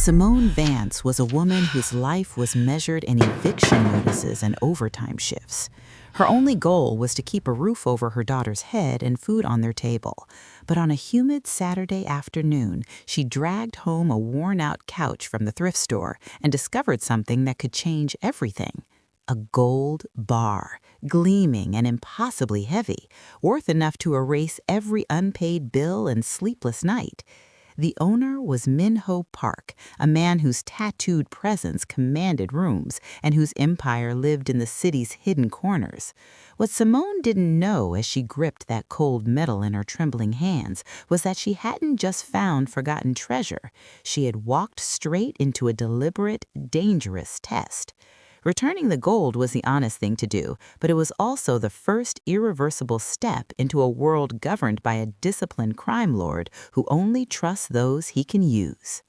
Simone Vance was a woman whose life was measured in eviction notices and overtime shifts. Her only goal was to keep a roof over her daughter's head and food on their table. But on a humid Saturday afternoon, she dragged home a worn-out couch from the thrift store and discovered something that could change everything. A gold bar, gleaming and impossibly heavy, worth enough to erase every unpaid bill and sleepless night. The owner was Minho Park, a man whose tattooed presence commanded rooms and whose empire lived in the city's hidden corners. What Simone didn't know as she gripped that cold metal in her trembling hands was that she hadn't just found forgotten treasure. She had walked straight into a deliberate, dangerous test. Returning the gold was the honest thing to do, but it was also the first irreversible step into a world governed by a disciplined crime lord who only trusts those he can use.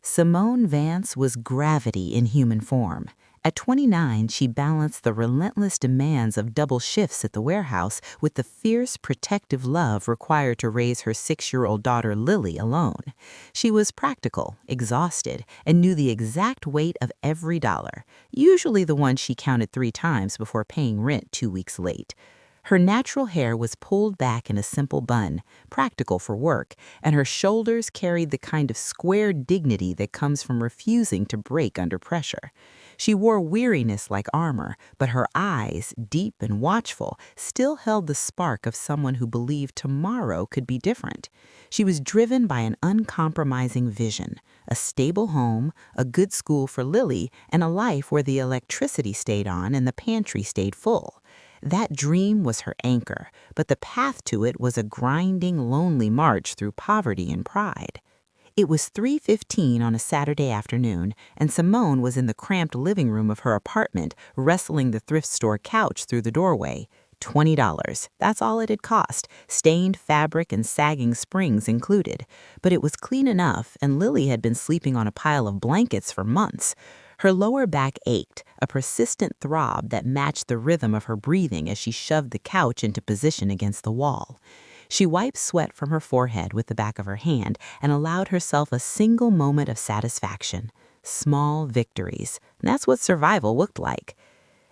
Simone Vance was gravity in human form. At 29, she balanced the relentless demands of double shifts at the warehouse with the fierce protective love required to raise her 6-year-old daughter Lily alone. She was practical, exhausted, and knew the exact weight of every dollar, usually the one she counted 3 times before paying rent 2 weeks late. Her natural hair was pulled back in a simple bun, practical for work, and her shoulders carried the kind of square dignity that comes from refusing to break under pressure. She wore weariness like armor, but her eyes, deep and watchful, still held the spark of someone who believed tomorrow could be different. She was driven by an uncompromising vision, a stable home, a good school for Lily, and a life where the electricity stayed on and the pantry stayed full. That dream was her anchor, but the path to it was a grinding, lonely march through poverty and pride. It was 3:15 on a Saturday afternoon, and Simone was in the cramped living room of her apartment, wrestling the thrift store couch through the doorway. $20. That's all it had cost, stained fabric and sagging springs included. But it was clean enough, and Lily had been sleeping on a pile of blankets for months. Her lower back ached, a persistent throb that matched the rhythm of her breathing as she shoved the couch into position against the wall. She wiped sweat from her forehead with the back of her hand and allowed herself a single moment of satisfaction. Small victories. That's what survival looked like.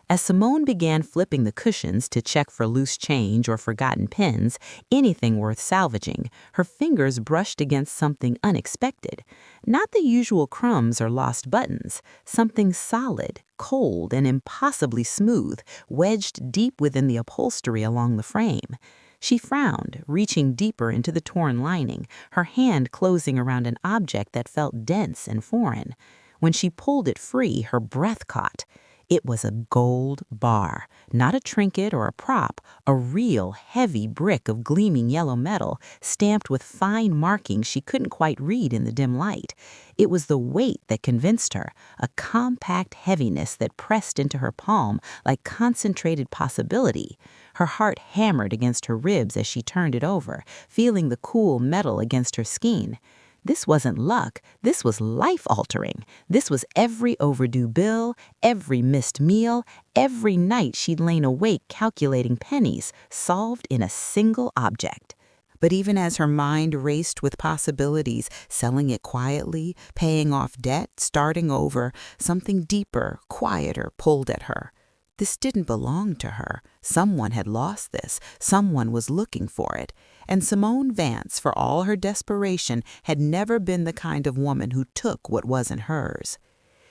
As Simone began flipping the cushions to check for loose change or forgotten pins, anything worth salvaging, her fingers brushed against something unexpected. Not the usual crumbs or lost buttons, something solid, cold, and impossibly smooth, wedged deep within the upholstery along the frame. She frowned, reaching deeper into the torn lining, her hand closing around an object that felt dense and foreign. When she pulled it free, her breath caught. It was a gold bar, not a trinket or a prop, a real heavy brick of gleaming yellow metal, stamped with fine markings she couldn't quite read in the dim light. It was the weight that convinced her, a compact heaviness that pressed into her palm like concentrated possibility. Her heart hammered against her ribs as she turned it over, feeling the cool metal against her skin. This wasn't luck, this was life-altering. This was every overdue bill, every missed meal, every night she'd lain awake calculating pennies, solved in a single object. But even as her mind raced with possibilities, selling it quietly, paying off debt, starting over, something deeper, quieter pulled at her. This didn't belong to her. Someone had lost this. Someone was looking for it. And Simone Vance, for all her desperation, had never been the kind of woman who took what wasn't hers.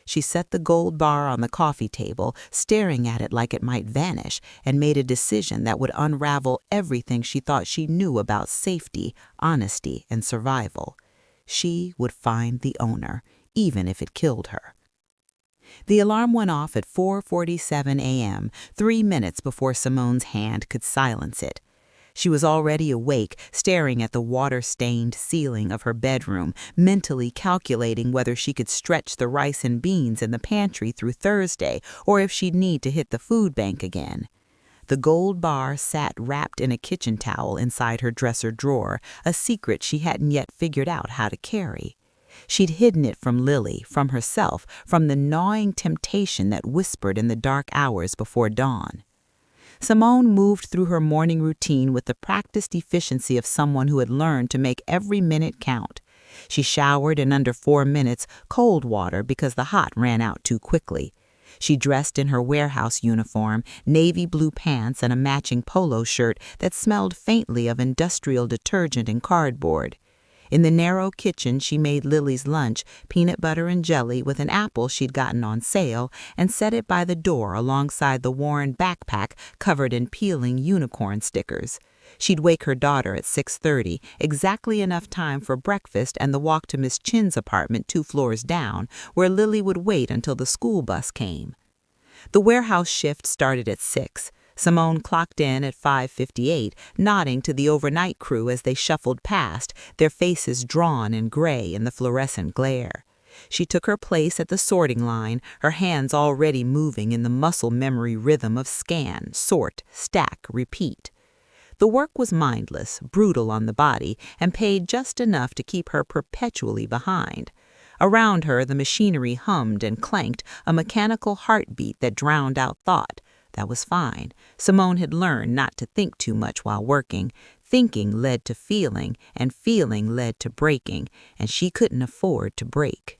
She set the gold bar on the coffee table, staring at it like it might vanish, and made a decision that would unravel everything she thought she knew about safety, honesty, and survival. She would find the owner, even if it killed her. The alarm went off at 4:47 a.m., 3 minutes before Simone's hand could silence it. She was already awake, staring at the water-stained ceiling of her bedroom, mentally calculating whether she could stretch the rice and beans in the pantry through Thursday or if she'd need to hit the food bank again. The gold bar sat wrapped in a kitchen towel inside her dresser drawer, a secret she hadn't yet figured out how to carry. She'd hidden it from Lily, from herself, from the gnawing temptation that whispered in the dark hours before dawn. Simone moved through her morning routine with the practiced efficiency of someone who had learned to make every minute count. She showered in under 4 minutes, cold water because the hot ran out too quickly. She dressed in her warehouse uniform, navy blue pants and a matching polo shirt that smelled faintly of industrial detergent and cardboard. In the narrow kitchen, she made Lily's lunch, peanut butter and jelly with an apple she'd gotten on sale, and set it by the door alongside the worn backpack covered in peeling unicorn stickers. She'd wake her daughter at 6:30, exactly enough time for breakfast and the walk to Miss Chin's apartment 2 floors down, where Lily would wait until the school bus came. The warehouse shift started at 6. Simone clocked in at 5:58, nodding to the overnight crew as they shuffled past, their faces drawn and gray in the fluorescent glare. She took her place at the sorting line, her hands already moving in the muscle memory rhythm of scan, sort, stack, repeat. The work was mindless, brutal on the body, and paid just enough to keep her perpetually behind. Around her, the machinery hummed and clanked, a mechanical heartbeat that drowned out thought. That was fine. Simone had learned not to think too much while working. Thinking led to feeling, and feeling led to breaking, and she couldn't afford to break.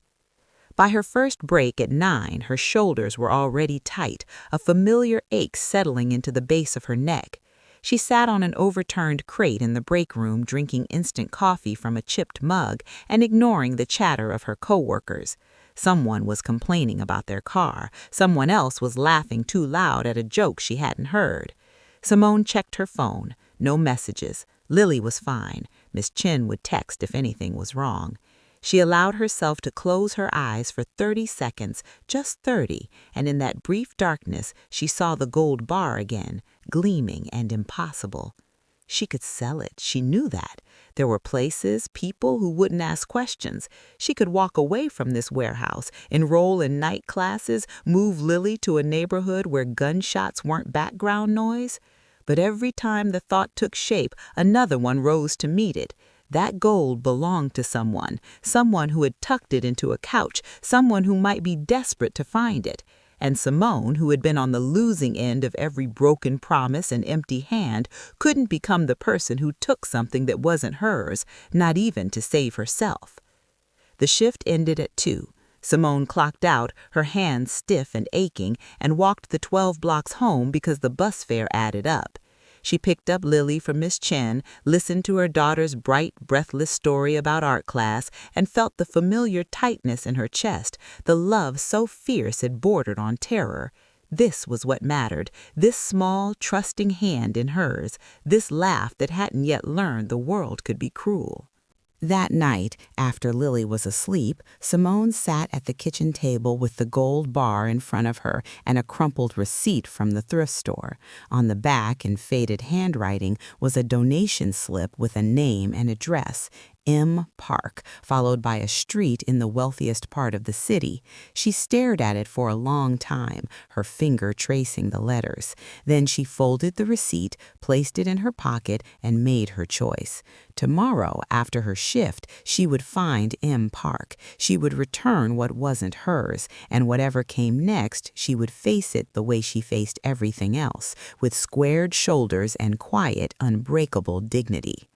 By her first break at 9, her shoulders were already tight, a familiar ache settling into the base of her neck. She sat on an overturned crate in the break room, drinking instant coffee from a chipped mug and ignoring the chatter of her coworkers. Someone was complaining about their car. Someone else was laughing too loud at a joke she hadn't heard. Simone checked her phone. No messages. Lily was fine. Miss Chin would text if anything was wrong. She allowed herself to close her eyes for 30 seconds, just 30, and in that brief darkness she saw the gold bar again, gleaming and impossible. She could sell it, she knew that. There were places, people who wouldn't ask questions. She could walk away from this warehouse, enroll in night classes, move Lily to a neighborhood where gunshots weren't background noise. But every time the thought took shape, another one rose to meet it. That gold belonged to someone who had tucked it into a couch, someone who might be desperate to find it. And Simone, who had been on the losing end of every broken promise and empty hand, couldn't become the person who took something that wasn't hers, not even to save herself. The shift ended at 2. Simone clocked out, her hands stiff and aching, and walked the 12 blocks home because the bus fare added up. She picked up Lily from Miss Chen, listened to her daughter's bright, breathless story about art class, and felt the familiar tightness in her chest, the love so fierce it bordered on terror. This was what mattered, this small, trusting hand in hers, this laugh that hadn't yet learned the world could be cruel. That night, after Lily was asleep, Simone sat at the kitchen table with the gold bar in front of her and a crumpled receipt from the thrift store. On the back, in faded handwriting, was a donation slip with a name and address. M. Park, followed by a street in the wealthiest part of the city. She stared at it for a long time, her finger tracing the letters. Then she folded the receipt, placed it in her pocket, and made her choice. Tomorrow, after her shift, she would find M. Park. She would return what wasn't hers, and whatever came next, she would face it the way she faced everything else, with squared shoulders and quiet, unbreakable dignity.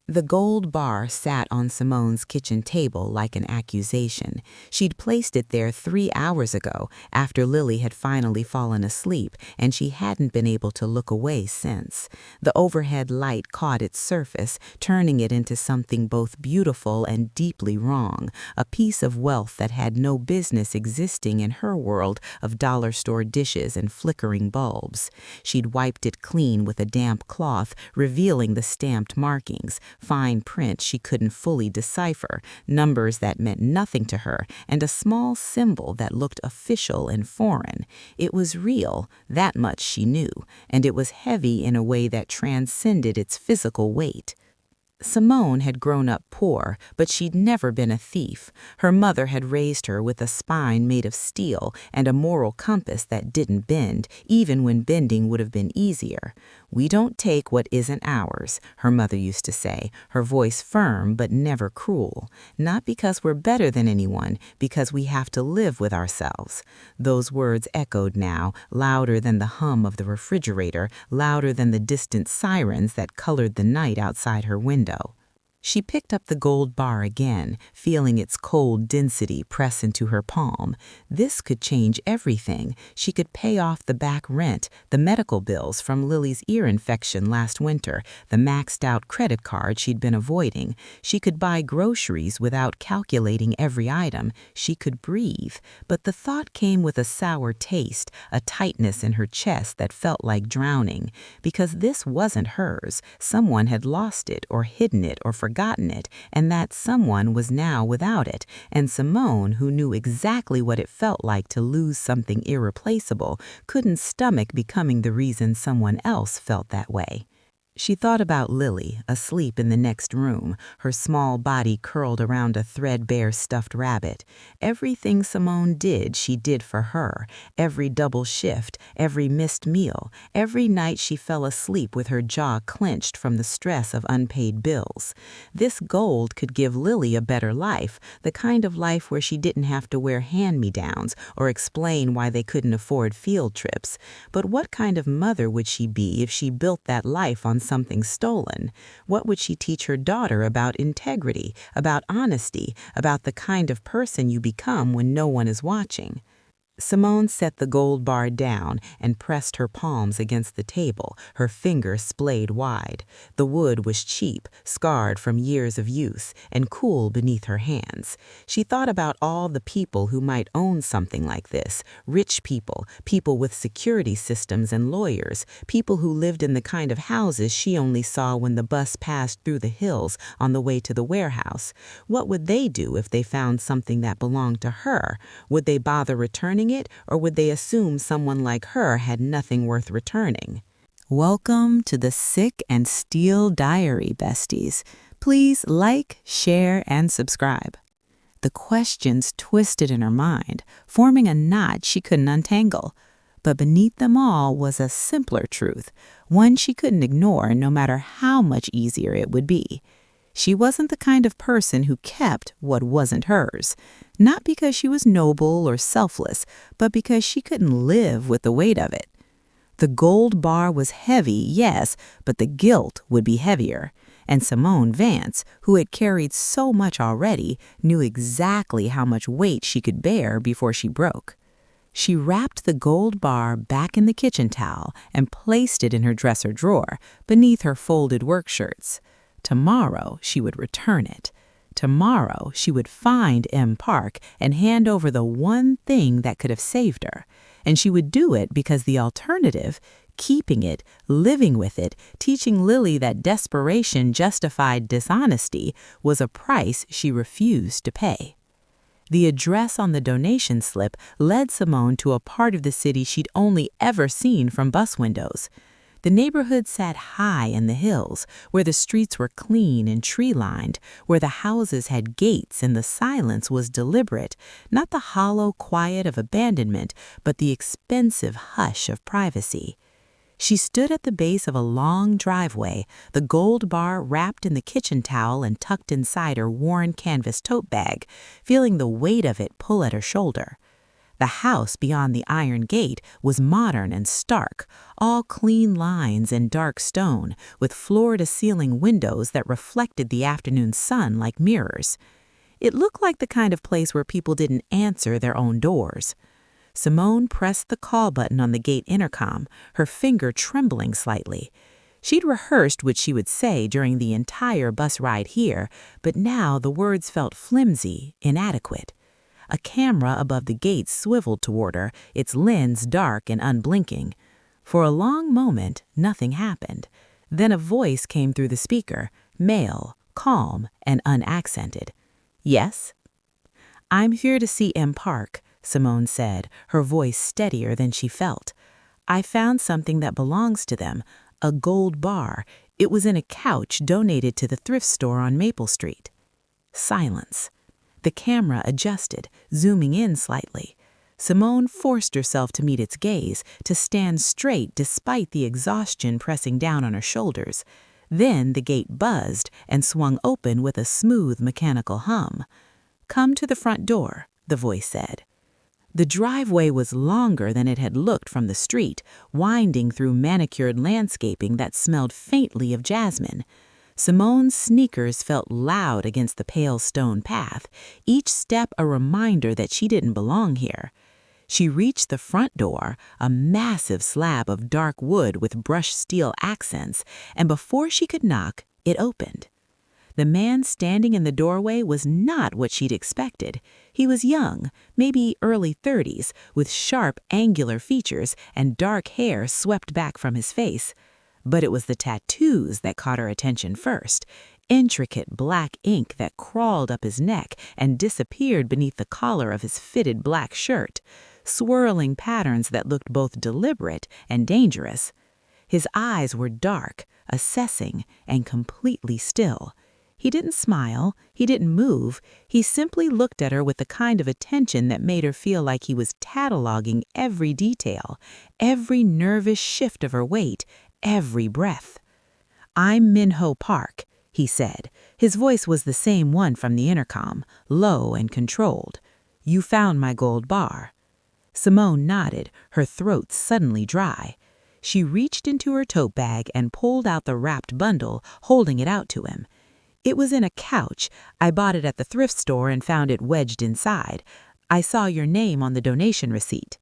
The gold bar sat on Simone's kitchen table like an accusation. She'd placed it there 3 hours ago, after Lily had finally fallen asleep, and she hadn't been able to look away since. The overhead light caught its surface, turning it into something both beautiful and deeply wrong, a piece of wealth that had no business existing in her world of dollar store dishes and flickering bulbs. She'd wiped it clean with a damp cloth, revealing the stamped markings, fine print she couldn't fully decipher, numbers that meant nothing to her, and a small symbol that looked official and foreign. It was real, that much she knew, and it was heavy in a way that transcended its physical weight. Simone had grown up poor, but she'd never been a thief. Her mother had raised her with a spine made of steel and a moral compass that didn't bend, even when bending would have been easier. "We don't take what isn't ours," her mother used to say, her voice firm but never cruel. "Not because we're better than anyone, because we have to live with ourselves." Those words echoed now, louder than the hum of the refrigerator, louder than the distant sirens that colored the night outside her window. She picked up the gold bar again, feeling its cold density press into her palm. This could change everything. She could pay off the back rent, the medical bills from Lily's ear infection last winter, the maxed-out credit card she'd been avoiding. She could buy groceries without calculating every item. She could breathe. But the thought came with a sour taste, a tightness in her chest that felt like drowning. Because this wasn't hers. Someone had lost it or hidden it or forgotten it, and that someone was now without it. And Simone, who knew exactly what it felt like to lose something irreplaceable, couldn't stomach becoming the reason someone else felt that way. She thought about Lily, asleep in the next room, her small body curled around a threadbare stuffed rabbit. Everything Simone did, she did for her. Every double shift, every missed meal, every night she fell asleep with her jaw clenched from the stress of unpaid bills. This gold could give Lily a better life, the kind of life where she didn't have to wear hand-me-downs or explain why they couldn't afford field trips. But what kind of mother would she be if she built that life on something stolen? What would she teach her daughter about integrity, about honesty, about the kind of person you become when no one is watching? Simone set the gold bar down and pressed her palms against the table, her fingers splayed wide. The wood was cheap, scarred from years of use, and cool beneath her hands. She thought about all the people who might own something like this, rich people, people with security systems and lawyers, people who lived in the kind of houses she only saw when the bus passed through the hills on the way to the warehouse. What would they do if they found something that belonged to her? Would they bother returning it, or would they assume someone like her had nothing worth returning? Welcome to the Sick and Steel Diary, besties. Please like, share, and subscribe. The questions twisted in her mind, forming a knot she couldn't untangle. But beneath them all was a simpler truth, one she couldn't ignore no matter how much easier it would be. She wasn't the kind of person who kept what wasn't hers, not because she was noble or selfless, but because she couldn't live with the weight of it. The gold bar was heavy, yes, but the guilt would be heavier. And Simone Vance, who had carried so much already, knew exactly how much weight she could bear before she broke. She wrapped the gold bar back in the kitchen towel and placed it in her dresser drawer, beneath her folded work shirts. Tomorrow she would return it. Tomorrow she would find M. Park and hand over the one thing that could have saved her. And she would do it because the alternative, keeping it, living with it, teaching Lily that desperation justified dishonesty, was a price she refused to pay. The address on the donation slip led Simone to a part of the city she'd only ever seen from bus windows. The neighborhood sat high in the hills, where the streets were clean and tree-lined, where the houses had gates and the silence was deliberate, not the hollow quiet of abandonment, but the expensive hush of privacy. She stood at the base of a long driveway, the gold bar wrapped in the kitchen towel and tucked inside her worn canvas tote bag, feeling the weight of it pull at her shoulder. The house beyond the iron gate was modern and stark, all clean lines and dark stone, with floor-to-ceiling windows that reflected the afternoon sun like mirrors. It looked like the kind of place where people didn't answer their own doors. Simone pressed the call button on the gate intercom, her finger trembling slightly. She'd rehearsed what she would say during the entire bus ride here, but now the words felt flimsy, inadequate. A camera above the gate swiveled toward her, its lens dark and unblinking. For a long moment, nothing happened. Then a voice came through the speaker, male, calm, and unaccented. "Yes?" "I'm here to see M. Park," Simone said, her voice steadier than she felt. "I found something that belongs to them, a gold bar. It was in a couch donated to the thrift store on Maple Street." Silence. The camera adjusted, zooming in slightly. Simone forced herself to meet its gaze, to stand straight despite the exhaustion pressing down on her shoulders. Then the gate buzzed and swung open with a smooth mechanical hum. "Come to the front door," the voice said. The driveway was longer than it had looked from the street, winding through manicured landscaping that smelled faintly of jasmine. Simone's sneakers felt loud against the pale stone path, each step a reminder that she didn't belong here. She reached the front door, a massive slab of dark wood with brushed steel accents, and before she could knock, it opened. The man standing in the doorway was not what she'd expected. He was young, maybe early 30s, with sharp, angular features and dark hair swept back from his face. But it was the tattoos that caught her attention first. Intricate black ink that crawled up his neck and disappeared beneath the collar of his fitted black shirt. Swirling patterns that looked both deliberate and dangerous. His eyes were dark, assessing, and completely still. He didn't smile, he didn't move, he simply looked at her with the kind of attention that made her feel like he was cataloging every detail, every nervous shift of her weight, every breath. "I'm Minho Park," he said. His voice was the same one from the intercom, low and controlled. "You found my gold bar." Simone nodded, her throat suddenly dry. She reached into her tote bag and pulled out the wrapped bundle, holding it out to him. "It was in a couch. I bought it at the thrift store and found it wedged inside. I saw your name on the donation receipt."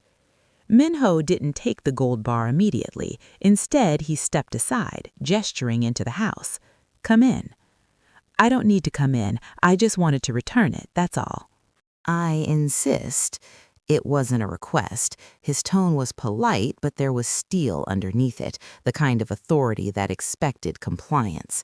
Minho didn't take the gold bar immediately. Instead, he stepped aside, gesturing into the house. "Come in." "I don't need to come in. I just wanted to return it, that's all." "I insist." It wasn't a request. His tone was polite, but there was steel underneath it, the kind of authority that expected compliance.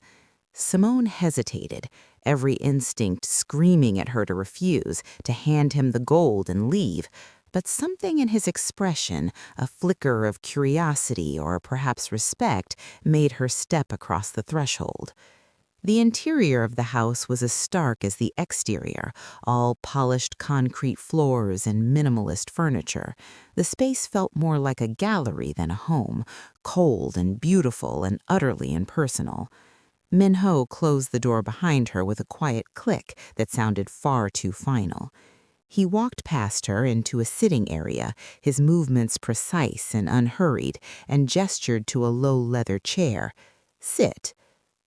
Simone hesitated, every instinct screaming at her to refuse, to hand him the gold and leave. But something in his expression, a flicker of curiosity or perhaps respect, made her step across the threshold. The interior of the house was as stark as the exterior, all polished concrete floors and minimalist furniture. The space felt more like a gallery than a home, cold and beautiful and utterly impersonal. Minho closed the door behind her with a quiet click that sounded far too final. He walked past her into a sitting area, his movements precise and unhurried, and gestured to a low leather chair. "Sit."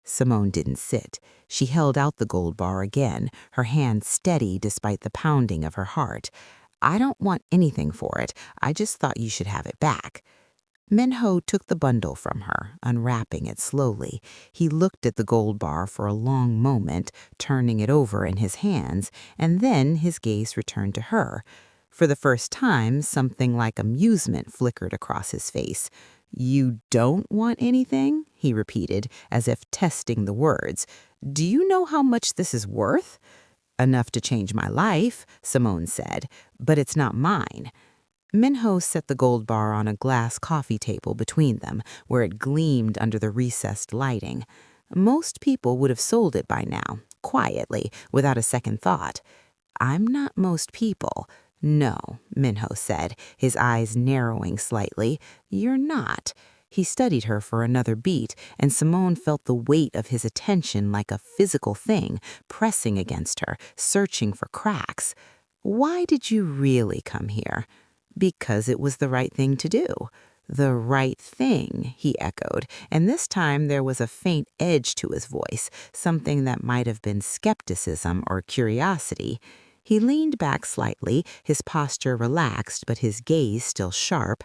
Simone didn't sit. She held out the gold bar again, her hand steady despite the pounding of her heart. "I don't want anything for it. I just thought you should have it back." Minho took the bundle from her, unwrapping it slowly. He looked at the gold bar for a long moment, turning it over in his hands, and then his gaze returned to her. For the first time, something like amusement flickered across his face. "You don't want anything?" he repeated, as if testing the words. "Do you know how much this is worth?" "Enough to change my life," Simone said, "but it's not mine." Minho set the gold bar on a glass coffee table between them, where it gleamed under the recessed lighting. Most people would have sold it by now, quietly, without a second thought. "I'm not most people." "No," Minho said, his eyes narrowing slightly. "You're not." He studied her for another beat, and Simone felt the weight of his attention like a physical thing, pressing against her, searching for cracks. "Why did you really come here?" "Because it was the right thing to do." "The right thing," he echoed, and this time there was a faint edge to his voice, something that might have been skepticism or curiosity. He leaned back slightly, his posture relaxed but his gaze still sharp.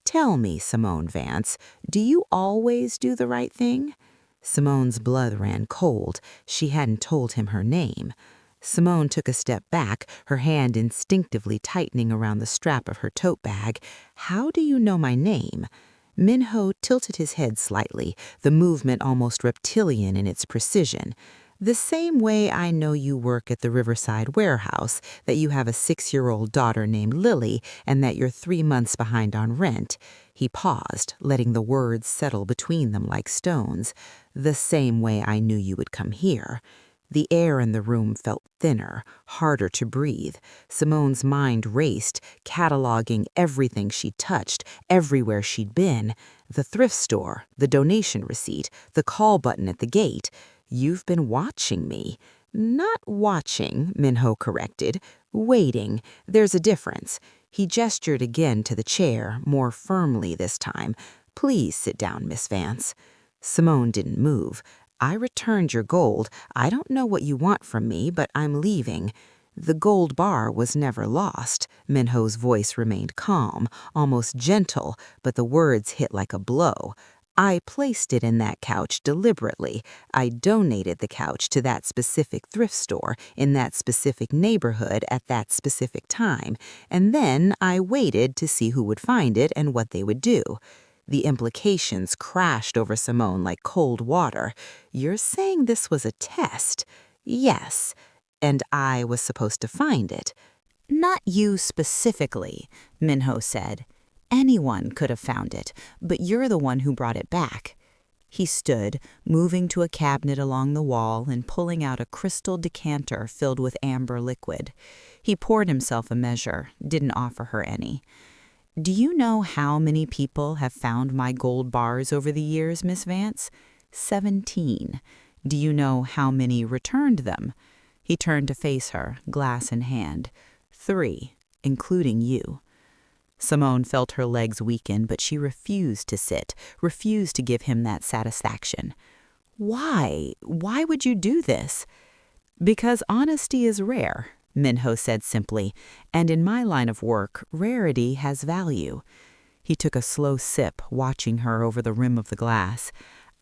"Tell me, Simone Vance, do you always do the right thing?" Simone's blood ran cold. She hadn't told him her name. Simone took a step back, her hand instinctively tightening around the strap of her tote bag. "How do you know my name?" Minho tilted his head slightly, the movement almost reptilian in its precision. "The same way I know you work at the Riverside warehouse, that you have a 6-year-old daughter named Lily, and that you're 3 months behind on rent." He paused, letting the words settle between them like stones. "The same way I knew you would come here." The air in the room felt thinner, harder to breathe. Simone's mind raced, cataloging everything she'd touched, everywhere she'd been. The thrift store, the donation receipt, the call button at the gate. "You've been watching me." "Not watching," Minho corrected. "Waiting. There's a difference." He gestured again to the chair, more firmly this time. "Please sit down, Miss Vance." Simone didn't move. I returned your gold. I don't know what you want from me, but I'm leaving. The gold bar was never lost. Minho's voice remained calm, almost gentle, but the words hit like a blow. I placed it in that couch deliberately. I donated the couch to that specific thrift store in that specific neighborhood at that specific time, and then I waited to see who would find it and what they would do. The implications crashed over Simone like cold water. You're saying this was a test? Yes. And I was supposed to find it. Not you specifically, Minho said. Anyone could have found it, but you're the one who brought it back. He stood, moving to a cabinet along the wall and pulling out a crystal decanter filled with amber liquid. He poured himself a measure, didn't offer her any. Do you know how many people have found my gold bars over the years, Miss Vance? 17. Do you know how many returned them? He turned to face her, glass in hand. 3, including you. Simone felt her legs weaken, but she refused to sit, refused to give him that satisfaction. Why? Why would you do this? Because honesty is rare, Minho said simply, and in my line of work, rarity has value. He took a slow sip, watching her over the rim of the glass.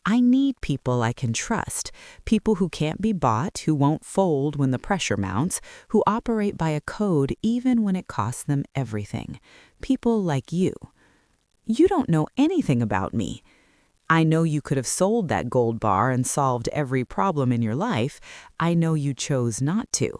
I need people I can trust, people who can't be bought, who won't fold when the pressure mounts, who operate by a code even when it costs them everything. People like you. You don't know anything about me. I know you could have sold that gold bar and solved every problem in your life. I know you chose not to.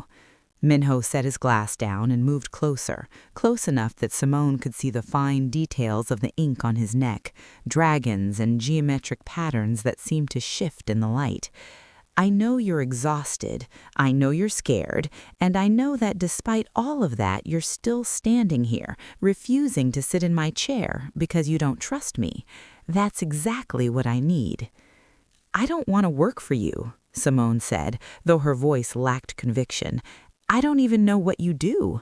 Minho set his glass down and moved closer, close enough that Simone could see the fine details of the ink on his neck, dragons and geometric patterns that seemed to shift in the light. I know you're exhausted, I know you're scared, and I know that despite all of that, you're still standing here, refusing to sit in my chair because you don't trust me. That's exactly what I need. I don't want to work for you, Simone said, though her voice lacked conviction. I don't even know what you do.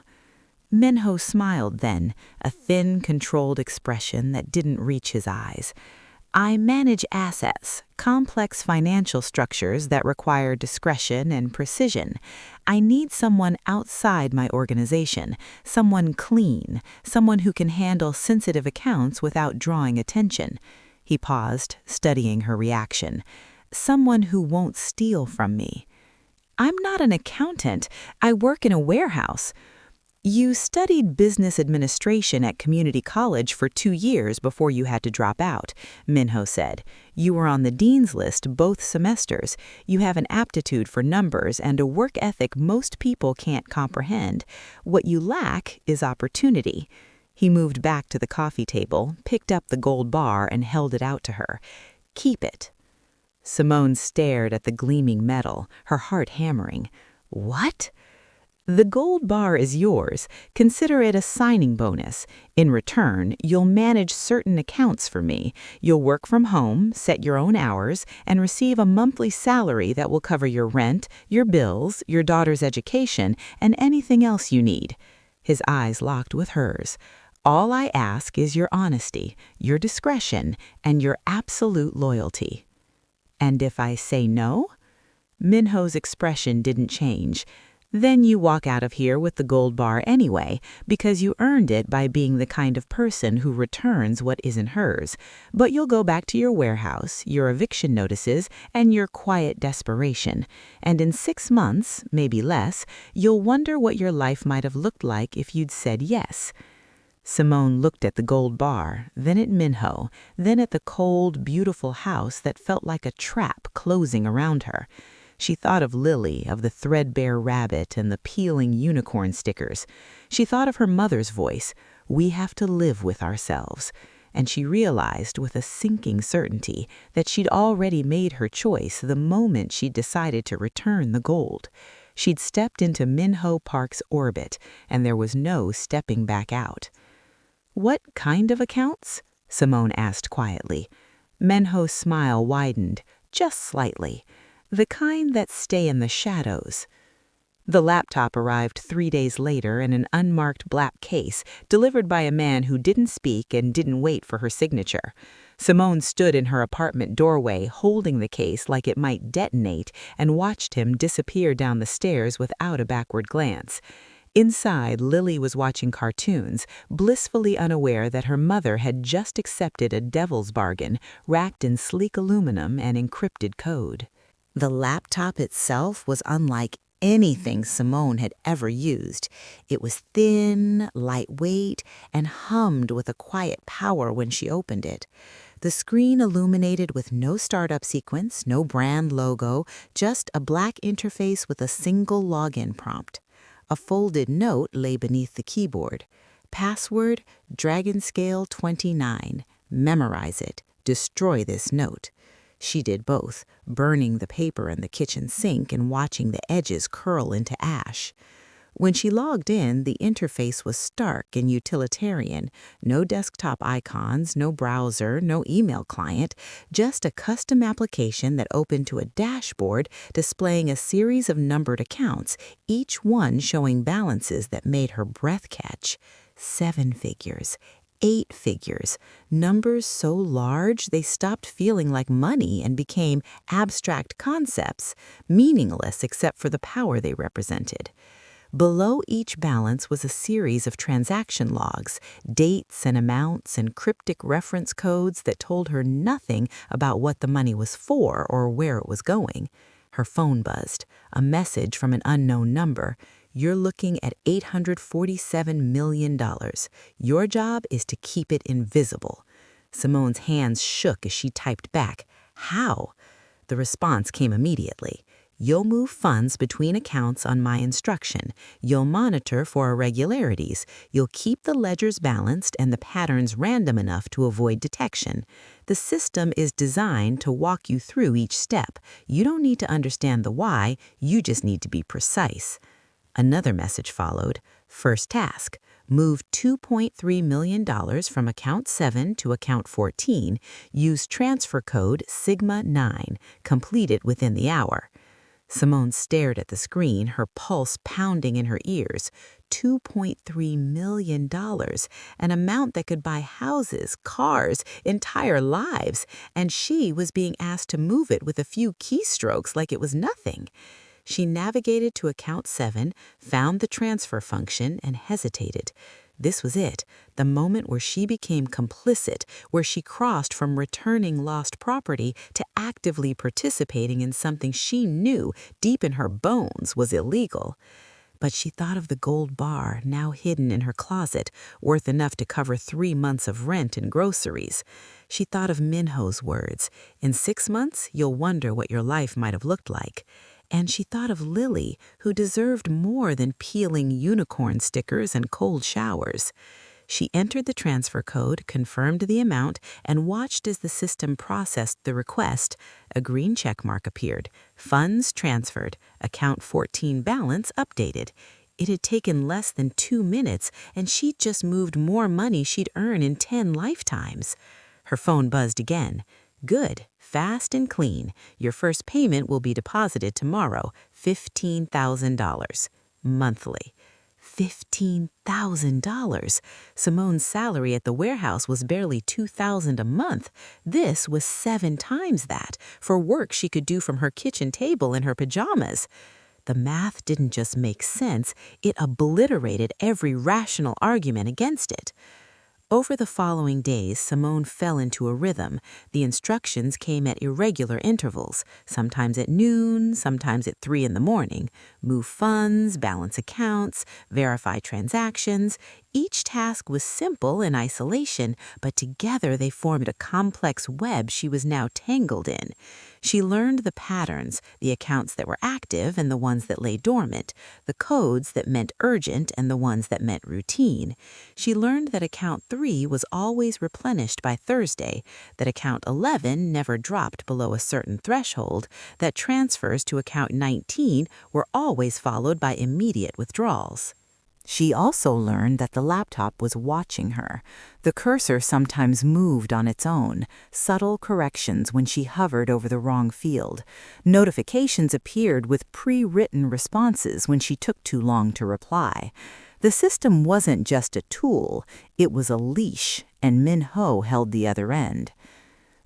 Minho smiled then, a thin, controlled expression that didn't reach his eyes. I manage assets, complex financial structures that require discretion and precision. I need someone outside my organization, someone clean, someone who can handle sensitive accounts without drawing attention. He paused, studying her reaction. Someone who won't steal from me. I'm not an accountant. I work in a warehouse. You studied business administration at community college for 2 years before you had to drop out, Minho said. You were on the dean's list both semesters. You have an aptitude for numbers and a work ethic most people can't comprehend. What you lack is opportunity. He moved back to the coffee table, picked up the gold bar, and held it out to her. Keep it. Simone stared at the gleaming metal, her heart hammering. What? The gold bar is yours. Consider it a signing bonus. In return, you'll manage certain accounts for me. You'll work from home, set your own hours, and receive a monthly salary that will cover your rent, your bills, your daughter's education, and anything else you need. His eyes locked with hers. All I ask is your honesty, your discretion, and your absolute loyalty. And if I say no? Minho's expression didn't change. Then you walk out of here with the gold bar anyway, because you earned it by being the kind of person who returns what isn't hers. But you'll go back to your warehouse, your eviction notices, and your quiet desperation. And in 6 months, maybe less, you'll wonder what your life might have looked like if you'd said yes. Simone looked at the gold bar, then at Minho, then at the cold, beautiful house that felt like a trap closing around her. She thought of Lily, of the threadbare rabbit and the peeling unicorn stickers. She thought of her mother's voice, "We have to live with ourselves." And she realized with a sinking certainty that she'd already made her choice the moment she'd decided to return the gold. She'd stepped into Minho Park's orbit, and there was no stepping back out. What kind of accounts? Simone asked quietly. Minho's smile widened, just slightly. The kind that stay in the shadows. The laptop arrived 3 days later in an unmarked black case, delivered by a man who didn't speak and didn't wait for her signature. Simone stood in her apartment doorway, holding the case like it might detonate, and watched him disappear down the stairs without a backward glance. Inside, Lily was watching cartoons, blissfully unaware that her mother had just accepted a devil's bargain wrapped in sleek aluminum and encrypted code. The laptop itself was unlike anything Simone had ever used. It was thin, lightweight, and hummed with a quiet power when she opened it. The screen illuminated with no startup sequence, no brand logo, just a black interface with a single login prompt. A folded note lay beneath the keyboard. Password, Dragonscale 29. Memorize it. Destroy this note. She did both, burning the paper in the kitchen sink and watching the edges curl into ash. When she logged in, the interface was stark and utilitarian. No desktop icons, no browser, no email client, just a custom application that opened to a dashboard displaying a series of numbered accounts, each one showing balances that made her breath catch. 7 figures. 8 figures, numbers so large they stopped feeling like money and became abstract concepts, meaningless except for the power they represented. Below each balance was a series of transaction logs, dates and amounts and cryptic reference codes that told her nothing about what the money was for or where it was going. Her phone buzzed, a message from an unknown number. You're looking at $847 million. Your job is to keep it invisible. Simone's hands shook as she typed back, "How?" The response came immediately. You'll move funds between accounts on my instruction. You'll monitor for irregularities. You'll keep the ledgers balanced and the patterns random enough to avoid detection. The system is designed to walk you through each step. You don't need to understand the why, you just need to be precise. Another message followed. First task. Move $2.3 million from account 7 to account 14. Use transfer code Sigma 9. Complete it within the hour. Simone stared at the screen, her pulse pounding in her ears. $2.3 million, an amount that could buy houses, cars, entire lives, and she was being asked to move it with a few keystrokes like it was nothing. She navigated to account 7, found the transfer function, and hesitated. This was it, the moment where she became complicit, where she crossed from returning lost property to actively participating in something she knew deep in her bones was illegal. But she thought of the gold bar now hidden in her closet, worth enough to cover 3 months of rent and groceries. She thought of Minho's words, "In 6 months, you'll wonder what your life might have looked like." And she thought of Lily, who deserved more than peeling unicorn stickers and cold showers. She entered the transfer code, confirmed the amount, and watched as the system processed the request. A green check mark appeared. Funds transferred. Account 14 balance updated. It had taken less than 2 minutes, and she'd just moved more money she'd earn in 10 lifetimes. Her phone buzzed again. Good, fast and clean. Your first payment will be deposited tomorrow, $15,000. Monthly. $15,000. Simone's salary at the warehouse was barely $2,000 a month. This was 7 times that, for work she could do from her kitchen table in her pajamas. The math didn't just make sense, it obliterated every rational argument against it. Over the following days, Simone fell into a rhythm. The instructions came at irregular intervals, sometimes at noon, sometimes at 3 in the morning. Move funds, balance accounts, verify transactions. Each task was simple in isolation, but together they formed a complex web she was now tangled in. She learned the patterns, the accounts that were active and the ones that lay dormant, the codes that meant urgent and the ones that meant routine. She learned that account 3 was always replenished by Thursday, that account 11 never dropped below a certain threshold, that transfers to account 19 were always followed by immediate withdrawals. She also learned that the laptop was watching her. The cursor sometimes moved on its own, subtle corrections when she hovered over the wrong field. Notifications appeared with pre-written responses when she took too long to reply. The system wasn't just a tool, it was a leash, and Min-ho held the other end.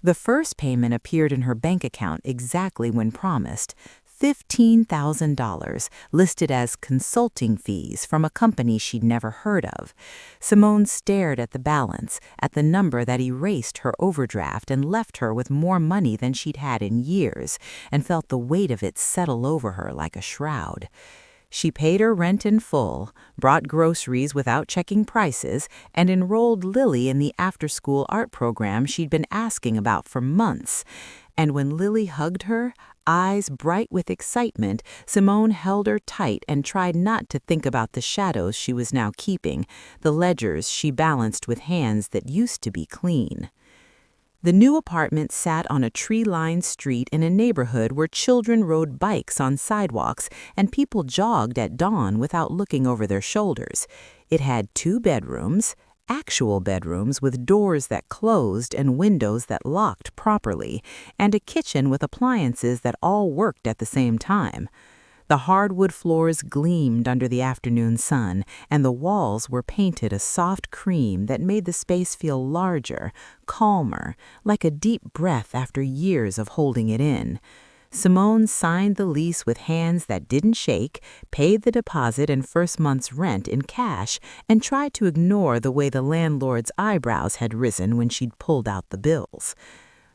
The first payment appeared in her bank account exactly when promised, $15,000, listed as consulting fees from a company she'd never heard of. Simone stared at the balance, at the number that erased her overdraft and left her with more money than she'd had in years, and felt the weight of it settle over her like a shroud. She paid her rent in full, brought groceries without checking prices, and enrolled Lily in the after-school art program she'd been asking about for months. And when Lily hugged her, eyes bright with excitement, Simone held her tight and tried not to think about the shadows she was now keeping, the ledgers she balanced with hands that used to be clean. The new apartment sat on a tree-lined street in a neighborhood where children rode bikes on sidewalks and people jogged at dawn without looking over their shoulders. It had 2 bedrooms, actual bedrooms with doors that closed and windows that locked properly, and a kitchen with appliances that all worked at the same time. The hardwood floors gleamed under the afternoon sun, and the walls were painted a soft cream that made the space feel larger, calmer, like a deep breath after years of holding it in. Simone signed the lease with hands that didn't shake, paid the deposit and first month's rent in cash, and tried to ignore the way the landlord's eyebrows had risen when she'd pulled out the bills.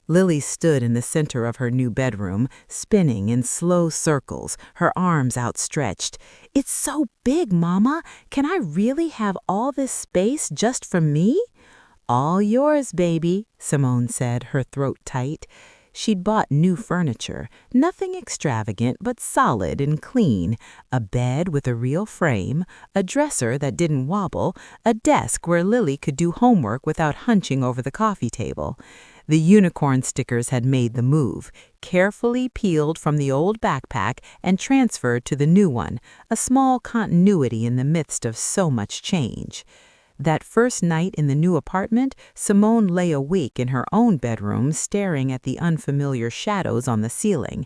Lily stood in the center of her new bedroom, spinning in slow circles, her arms outstretched. "It's so big, Mama! Can I really have all this space just for me?" "All yours, baby," Simone said, her throat tight. She'd bought new furniture, nothing extravagant but solid and clean, a bed with a real frame, a dresser that didn't wobble, a desk where Lily could do homework without hunching over the coffee table. The unicorn stickers had made the move, carefully peeled from the old backpack and transferred to the new one, a small continuity in the midst of so much change. That first night in the new apartment, Simone lay awake in her own bedroom staring at the unfamiliar shadows on the ceiling.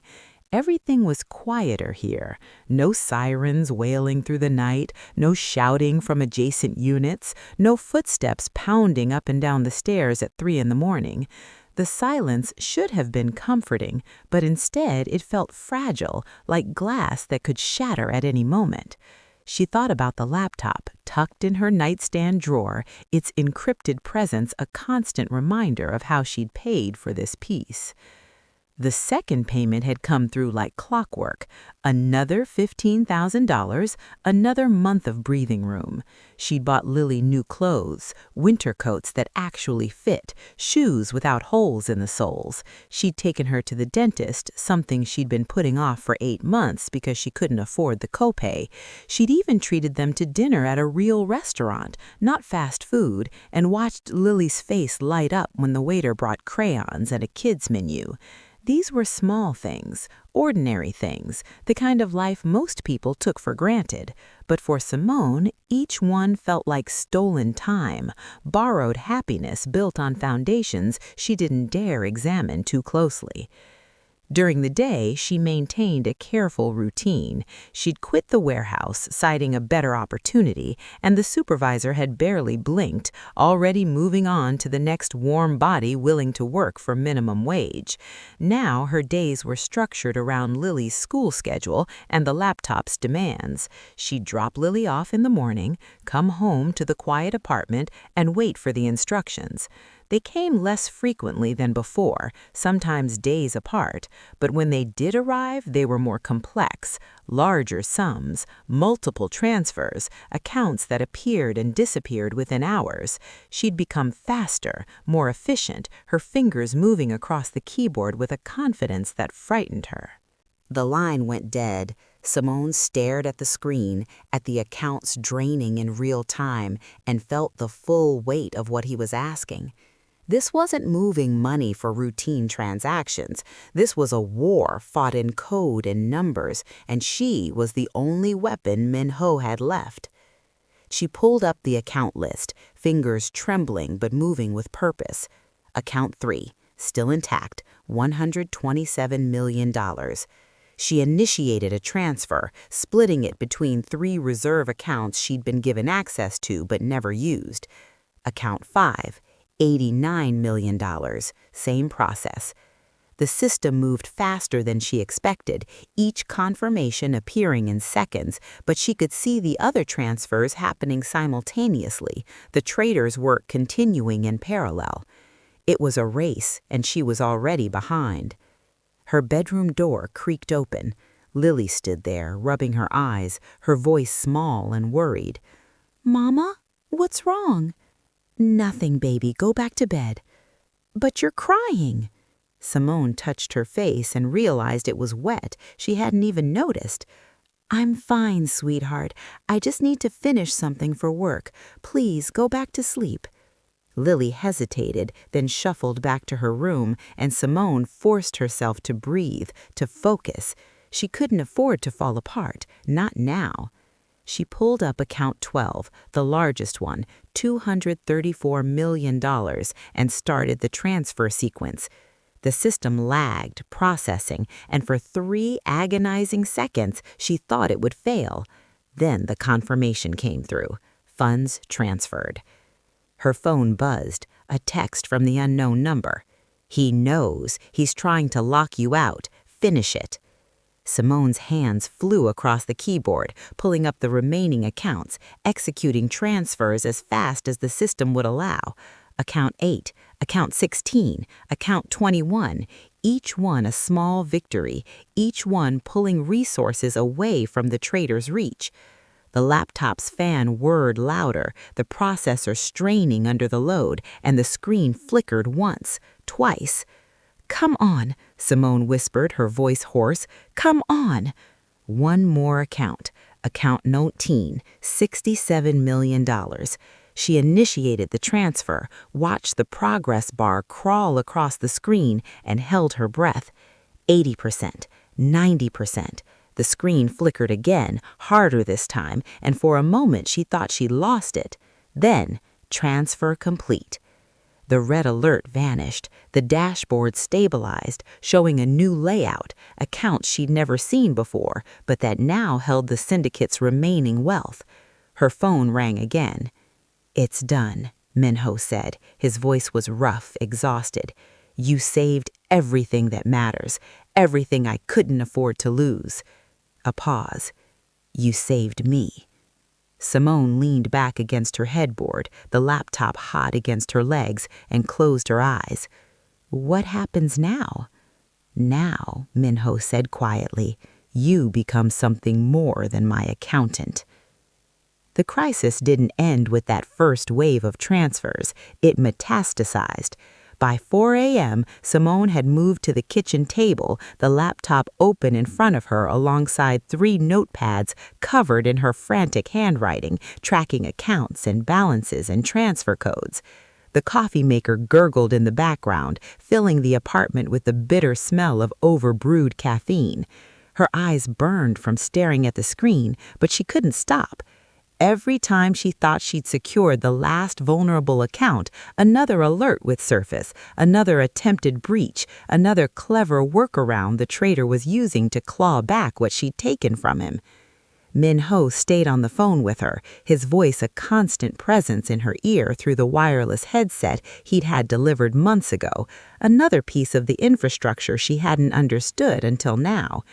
Everything was quieter here. No sirens wailing through the night, no shouting from adjacent units, no footsteps pounding up and down the stairs at 3 in the morning. The silence should have been comforting, but instead it felt fragile, like glass that could shatter at any moment. She thought about the laptop, tucked in her nightstand drawer, its encrypted presence a constant reminder of how she'd paid for this peace. The second payment had come through like clockwork. Another $15,000, another month of breathing room. She'd bought Lily new clothes, winter coats that actually fit, shoes without holes in the soles. She'd taken her to the dentist, something she'd been putting off for 8 months because she couldn't afford the copay. She'd even treated them to dinner at a real restaurant, not fast food, and watched Lily's face light up when the waiter brought crayons and a kids' menu. These were small things, ordinary things, the kind of life most people took for granted. But for Simone, each one felt like stolen time, borrowed happiness built on foundations she didn't dare examine too closely. During the day, she maintained a careful routine. She'd quit the warehouse, citing a better opportunity, and the supervisor had barely blinked, already moving on to the next warm body willing to work for minimum wage. Now her days were structured around Lily's school schedule and the laptop's demands. She'd drop Lily off in the morning, come home to the quiet apartment, and wait for the instructions. They came less frequently than before, sometimes days apart, but when they did arrive, they were more complex, larger sums, multiple transfers, accounts that appeared and disappeared within hours. She'd become faster, more efficient, her fingers moving across the keyboard with a confidence that frightened her. The line went dead. Simone stared at the screen, at the accounts draining in real time, and felt the full weight of what he was asking. This wasn't moving money for routine transactions. This was a war fought in code and numbers, and she was the only weapon Min-ho had left. She pulled up the account list, fingers trembling but moving with purpose. Account 3, still intact, $127 million. She initiated a transfer, splitting it between 3 reserve accounts she'd been given access to but never used. Account 5, $89 million. Same process. The system moved faster than she expected, each confirmation appearing in seconds, but she could see the other transfers happening simultaneously, the trader's work continuing in parallel. It was a race, and she was already behind. Her bedroom door creaked open. Lily stood there, rubbing her eyes, her voice small and worried. "Mama, what's wrong?" "Nothing, baby. Go back to bed." "But you're crying." Simone touched her face and realized it was wet. She hadn't even noticed. "I'm fine, sweetheart. I just need to finish something for work. Please go back to sleep." Lily hesitated, then shuffled back to her room, and Simone forced herself to breathe, to focus. She couldn't afford to fall apart, not now. She pulled up account 12, the largest one, $234 million, and started the transfer sequence. The system lagged, processing, and for 3 agonizing seconds, she thought it would fail. Then the confirmation came through. Funds transferred. Her phone buzzed, a text from the unknown number. "He knows. He's trying to lock you out. Finish it." Simone's hands flew across the keyboard, pulling up the remaining accounts, executing transfers as fast as the system would allow. Account 8, account 16, account 21, each one a small victory, each one pulling resources away from the trader's reach. The laptop's fan whirred louder, the processor straining under the load, and the screen flickered once, twice. "Come on," Simone whispered, her voice hoarse. "Come on." One more account, account 19, $67 million. She initiated the transfer, watched the progress bar crawl across the screen, and held her breath. 80%, 90%. The screen flickered again, harder this time, and for a moment she thought she'd lost it. Then, transfer complete. The red alert vanished. The dashboard stabilized, showing a new layout, accounts she'd never seen before, but that now held the Syndicate's remaining wealth. Her phone rang again. "It's done," Minho said. His voice was rough, exhausted. "You saved everything that matters, everything I couldn't afford to lose." A pause. "You saved me." Simone leaned back against her headboard, the laptop hot against her legs, and closed her eyes. "What happens now?" "Now," Minho said quietly, "you become something more than my accountant." The crisis didn't end with that first wave of transfers. It metastasized. By 4 a.m., Simone had moved to the kitchen table, the laptop open in front of her alongside 3 notepads covered in her frantic handwriting, tracking accounts and balances and transfer codes. The coffee maker gurgled in the background, filling the apartment with the bitter smell of overbrewed caffeine. Her eyes burned from staring at the screen, but she couldn't stop. Every time she thought she'd secured the last vulnerable account, another alert would surface, another attempted breach, another clever workaround the trader was using to claw back what she'd taken from him. Minho stayed on the phone with her, his voice a constant presence in her ear through the wireless headset he'd had delivered months ago, another piece of the infrastructure she hadn't understood until now.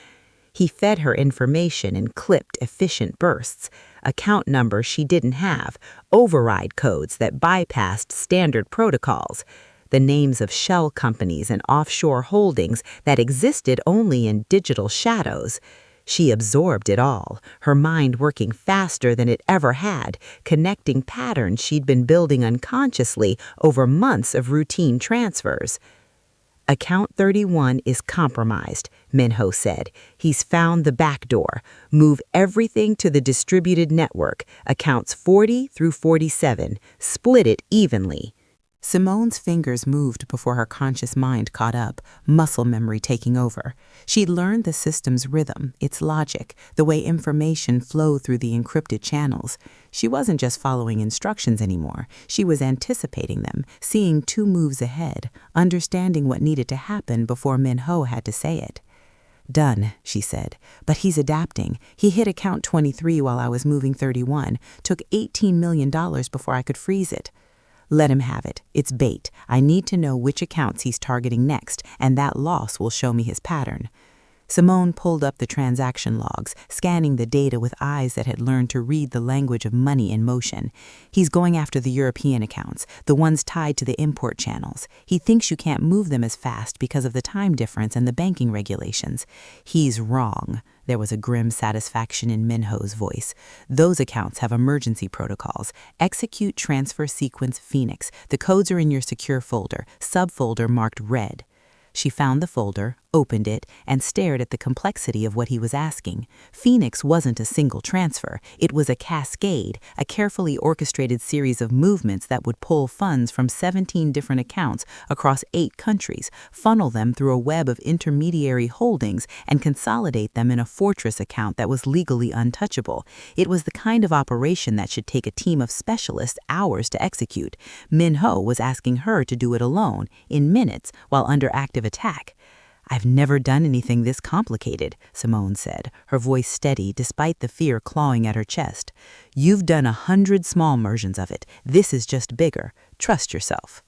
He fed her information in clipped, efficient bursts, account numbers she didn't have, override codes that bypassed standard protocols, the names of shell companies and offshore holdings that existed only in digital shadows. She absorbed it all, her mind working faster than it ever had, connecting patterns she'd been building unconsciously over months of routine transfers. "Account 31 is compromised," Minho said. "He's found the back door. Move everything to the distributed network, accounts 40 through 47. Split it evenly." Simone's fingers moved before her conscious mind caught up, muscle memory taking over. She'd learned the system's rhythm, its logic, the way information flowed through the encrypted channels. She wasn't just following instructions anymore. She was anticipating them, seeing 2 moves ahead, understanding what needed to happen before Min-ho had to say it. "Done," she said. "But he's adapting. He hit account 23 while I was moving 31, took $18 million before I could freeze it." "Let him have it. It's bait. I need to know which accounts he's targeting next, and that loss will show me his pattern." Simone pulled up the transaction logs, scanning the data with eyes that had learned to read the language of money in motion. "He's going after the European accounts, the ones tied to the import channels. He thinks you can't move them as fast because of the time difference and the banking regulations." "He's wrong." There was a grim satisfaction in Min-ho's voice. "Those accounts have emergency protocols. Execute transfer sequence Phoenix. The codes are in your secure folder, subfolder marked red." She found the folder, opened it, and stared at the complexity of what he was asking. Phoenix wasn't a single transfer. It was a cascade, a carefully orchestrated series of movements that would pull funds from 17 different accounts across 8 countries, funnel them through a web of intermediary holdings, and consolidate them in a fortress account that was legally untouchable. It was the kind of operation that should take a team of specialists hours to execute. Min-ho was asking her to do it alone, in minutes, while under active attack. "I've never done anything this complicated," Simone said, her voice steady despite the fear clawing at her chest. "You've done 100 small versions of it. This is just bigger. Trust yourself."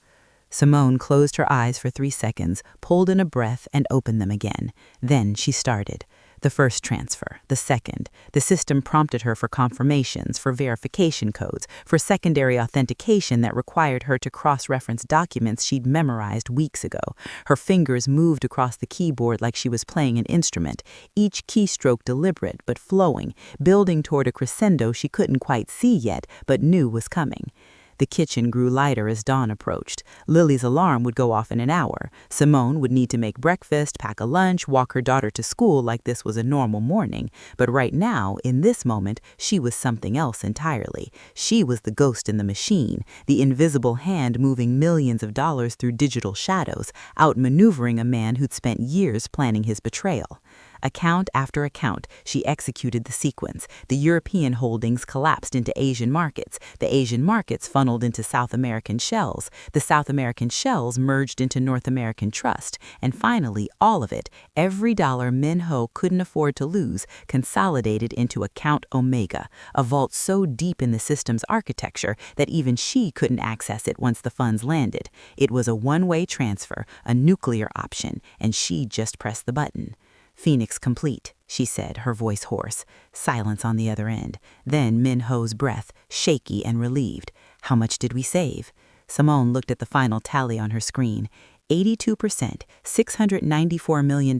Simone closed her eyes for 3 seconds, pulled in a breath, and opened them again. Then she started. The first transfer, the second. The system prompted her for confirmations, for verification codes, for secondary authentication that required her to cross-reference documents she'd memorized weeks ago. Her fingers moved across the keyboard like she was playing an instrument, each keystroke deliberate but flowing, building toward a crescendo she couldn't quite see yet but knew was coming. The kitchen grew lighter as dawn approached. Lily's alarm would go off in an hour. Simone would need to make breakfast, pack a lunch, walk her daughter to school like this was a normal morning. But right now, in this moment, she was something else entirely. She was the ghost in the machine, the invisible hand moving millions of dollars through digital shadows, outmaneuvering a man who'd spent years planning his betrayal. Account after account, she executed the sequence. The European holdings collapsed into Asian markets. The Asian markets funneled into South American shells. The South American shells merged into North American trust. And finally, all of it, every dollar Min-ho couldn't afford to lose, consolidated into Account Omega, a vault so deep in the system's architecture that even she couldn't access it once the funds landed. It was a one-way transfer, a nuclear option, and she just pressed the button. "Phoenix complete," she said, her voice hoarse. Silence on the other end. Then Min-ho's breath, shaky and relieved. "How much did we save?" Simone looked at the final tally on her screen. 82%, $694 million.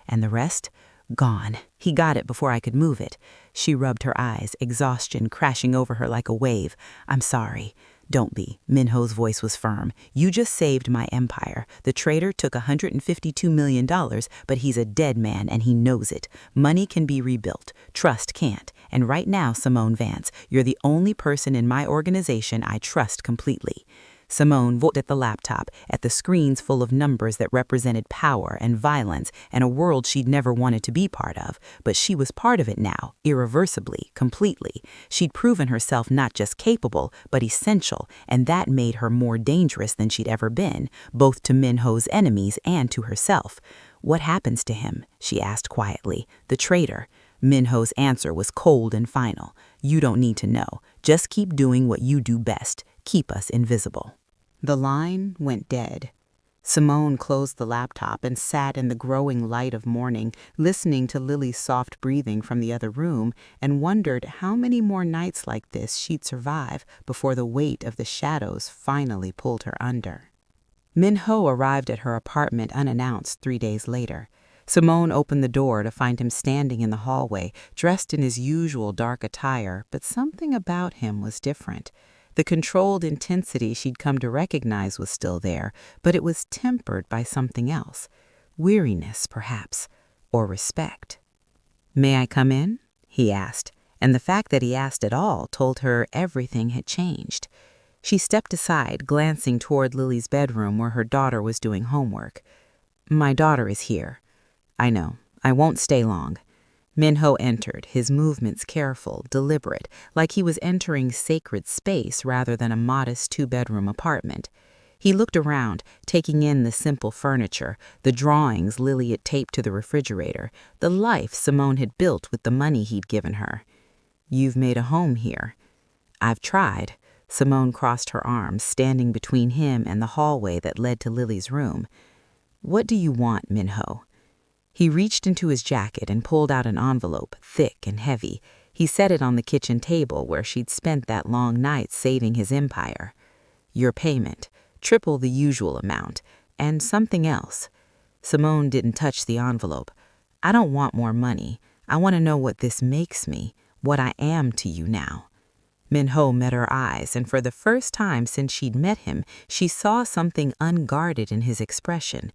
And the rest? Gone. He got it before I could move it. She rubbed her eyes, exhaustion crashing over her like a wave. "I'm sorry." "Don't be." Min-ho's voice was firm. "You just saved my empire. The traitor took $152 million, but he's a dead man and he knows it. Money can be rebuilt. Trust can't. And right now, Simone Vance, you're the only person in my organization I trust completely." Simone looked at the laptop, at the screens full of numbers that represented power and violence and a world she'd never wanted to be part of. But she was part of it now, irreversibly, completely. She'd proven herself not just capable, but essential, and that made her more dangerous than she'd ever been, both to Min-ho's enemies and to herself. "What happens to him?" she asked quietly. "The traitor." Min-ho's answer was cold and final. "You don't need to know. Just keep doing what you do best. Keep us invisible." The line went dead. Simone closed the laptop and sat in the growing light of morning, listening to Lily's soft breathing from the other room, and wondered how many more nights like this she'd survive before the weight of the shadows finally pulled her under. Min-ho arrived at her apartment unannounced 3 days later. Simone opened the door to find him standing in the hallway, dressed in his usual dark attire, but something about him was different. The controlled intensity she'd come to recognize was still there, but it was tempered by something else. Weariness, perhaps, or respect. "May I come in?" he asked, and the fact that he asked at all told her everything had changed. She stepped aside, glancing toward Lily's bedroom where her daughter was doing homework. "My daughter is here." "I know. I won't stay long." Minho entered, his movements careful, deliberate, like he was entering sacred space rather than a modest two-bedroom apartment. He looked around, taking in the simple furniture, the drawings Lily had taped to the refrigerator, the life Simone had built with the money he'd given her. "You've made a home here." "I've tried." Simone crossed her arms, standing between him and the hallway that led to Lily's room. "What do you want, Minho?" He reached into his jacket and pulled out an envelope, thick and heavy. He set it on the kitchen table where she'd spent that long night saving his empire. "Your payment, triple the usual amount, and something else." Simone didn't touch the envelope. "I don't want more money. I want to know what this makes me, what I am to you now." Minho met her eyes, and for the first time since she'd met him, she saw something unguarded in his expression.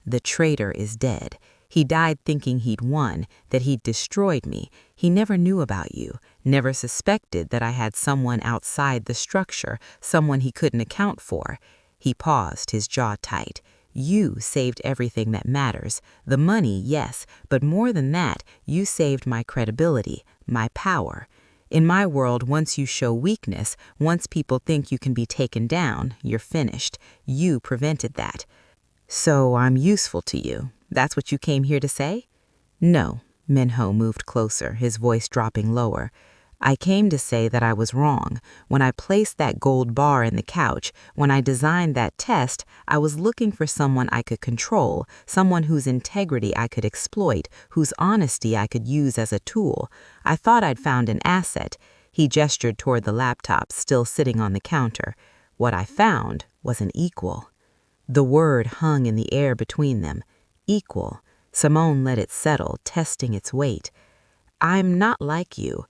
"The traitor is dead. He died thinking he'd won, that he'd destroyed me. He never knew about you, never suspected that I had someone outside the structure, someone he couldn't account for." He paused, his jaw tight. "You saved everything that matters. The money, yes, but more than that, you saved my credibility, my power. In my world, once you show weakness, once people think you can be taken down, you're finished. You prevented that. So I'm useful to you. That's what you came here to say?" "No." Minho moved closer, his voice dropping lower. "I came to say that I was wrong. When I placed that gold bar in the couch, when I designed that test, I was looking for someone I could control, someone whose integrity I could exploit, whose honesty I could use as a tool. I thought I'd found an asset." He gestured toward the laptop still sitting on the counter. "What I found was an equal." The word hung in the air between them. Equal. Simone let it settle, testing its weight. "I'm not like you."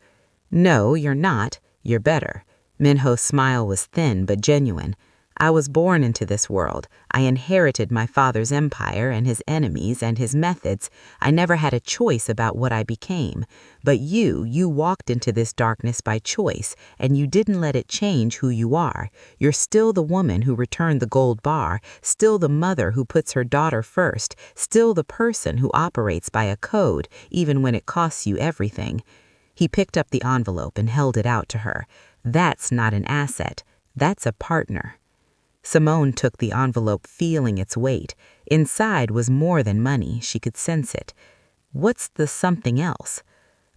"No, you're not. You're better." Minho's smile was thin but genuine. "I was born into this world. I inherited my father's empire and his enemies and his methods. I never had a choice about what I became. But you walked into this darkness by choice, and you didn't let it change who you are. You're still the woman who returned the gold bar, still the mother who puts her daughter first, still the person who operates by a code, even when it costs you everything." He picked up the envelope and held it out to her. "That's not an asset. That's a partner." Simone took the envelope, feeling its weight. Inside was more than money. She could sense it. "What's the something else?"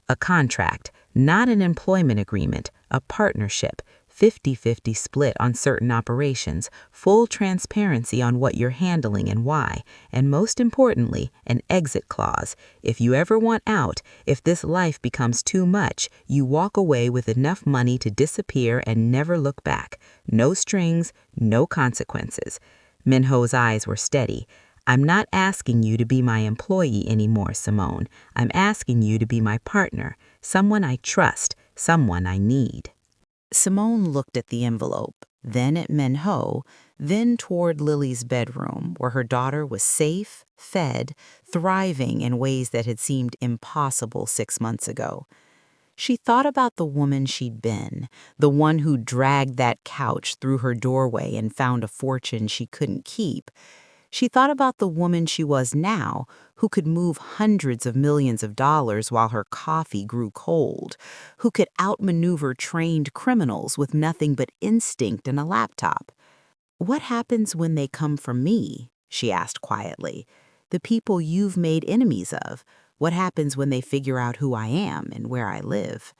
"A contract, not an employment agreement, a partnership, 50-50 split on certain operations, full transparency on what you're handling and why, and most importantly, an exit clause. If you ever want out, if this life becomes too much, you walk away with enough money to disappear and never look back. No strings, no consequences." Minho's eyes were steady. "I'm not asking you to be my employee anymore, Simone. I'm asking you to be my partner, someone I trust, someone I need." Simone looked at the envelope, then at Minho, then toward Lily's bedroom, where her daughter was safe, fed, thriving in ways that had seemed impossible 6 months ago. She thought about the woman she'd been, the one who dragged that couch through her doorway and found a fortune she couldn't keep. She thought about the woman she was now, who could move hundreds of millions of dollars while her coffee grew cold, who could outmaneuver trained criminals with nothing but instinct and a laptop. "What happens when they come for me?" she asked quietly. "The people you've made enemies of. What happens when they figure out who I am and where I live?"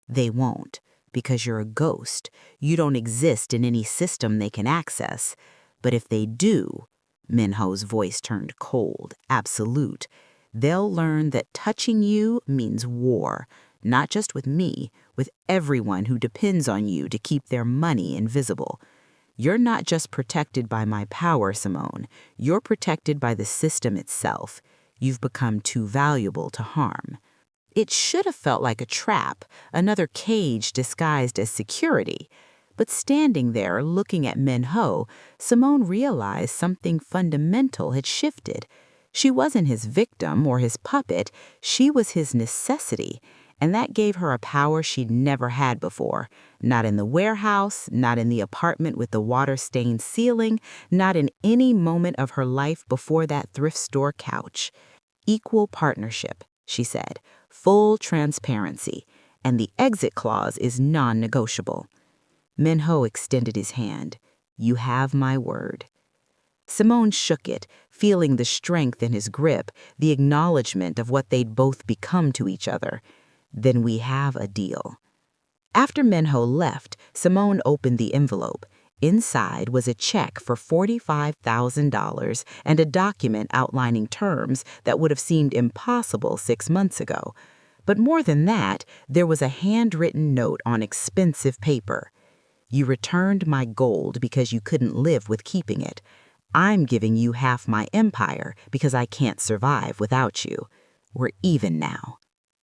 "They won't, because you're a ghost. You don't exist in any system they can access. But if they do," Minho's voice turned cold, absolute, "they'll learn that touching you means war, not just with me, with everyone who depends on you to keep their money invisible. You're not just protected by my power, Simone. You're protected by the system itself. You've become too valuable to harm." It should have felt like a trap, another cage disguised as security. But standing there, looking at Minho, Simone realized something fundamental had shifted. She wasn't his victim or his puppet. She was his necessity. and that gave her a power she'd never had before. Not in the warehouse, not in the apartment with the water-stained ceiling, not in any moment of her life before that thrift store couch. Equal partnership, she said, full transparency, and the exit clause is non-negotiable. Minho extended his hand. You have my word. Simone shook it, feeling the strength in his grip, the acknowledgement of what they'd both become to each other. Then we have a deal. After Minho left, Simone opened the envelope. Inside was a check for $45,000 and a document outlining terms that would have seemed impossible 6 months ago. But more than that, there was a handwritten note on expensive paper. You returned my gold because you couldn't live with keeping it. I'm giving you half my empire because I can't survive without you. We're even now.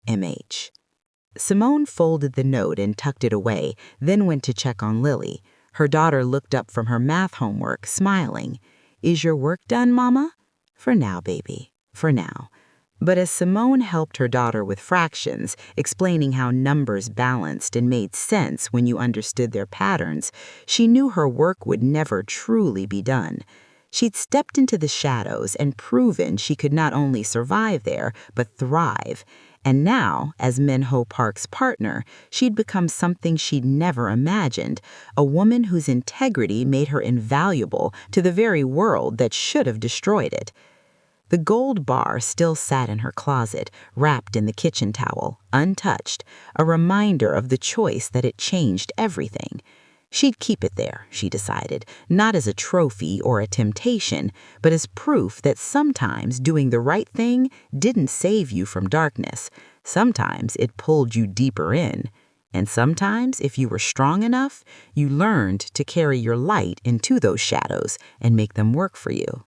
MH. Simone folded the note and tucked it away, then went to check on Lily. Her daughter looked up from her math homework, smiling. Is your work done, Mama? For now, baby. For now. But as Simone helped her daughter with fractions, explaining how numbers balanced and made sense when you understood their patterns, she knew her work would never truly be done. She'd stepped into the shadows and proven she could not only survive there, but thrive. And now, as Minho Park's partner, she'd become something she'd never imagined, a woman whose integrity made her invaluable to the very world that should have destroyed it. The gold bar still sat in her closet, wrapped in the kitchen towel, untouched, a reminder of the choice that had changed everything. She'd keep it there, she decided, not as a trophy or a temptation, but as proof that sometimes doing the right thing didn't save you from darkness. Sometimes it pulled you deeper in. And sometimes, if you were strong enough, you learned to carry your light into those shadows and make them work for you.